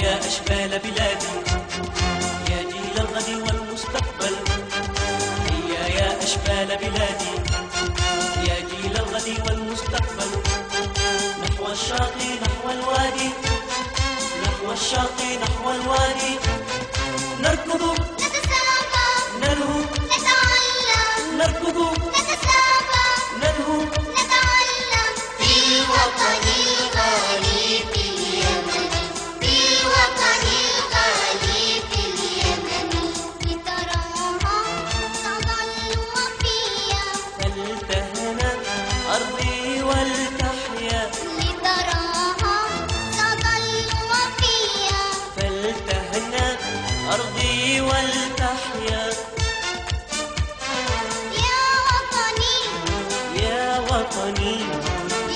يا أشبال بلادي يا جيل الغد والمستقبل. هيا يا أشبال بلادي يا جيل الغد والمستقبل. نحو الشاطئ نحو الوادي، نحو الشاطئ نحو الوادي. نركض نتسابق نلهو نتعلم، نركض نتسابق نلهو نتعلم. في الوطن الغالي في اليمن، في الوطن الغالي في اليمن. لتراها تظل وفيا، فلتهنأ أرضي ولتحيا. لتراها تظل وفيا. فلتهنأ أرضي ولتحيا. يا وطني يا وطني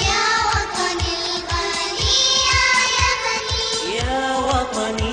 يا وطني الغالي يا يمني. يا وطني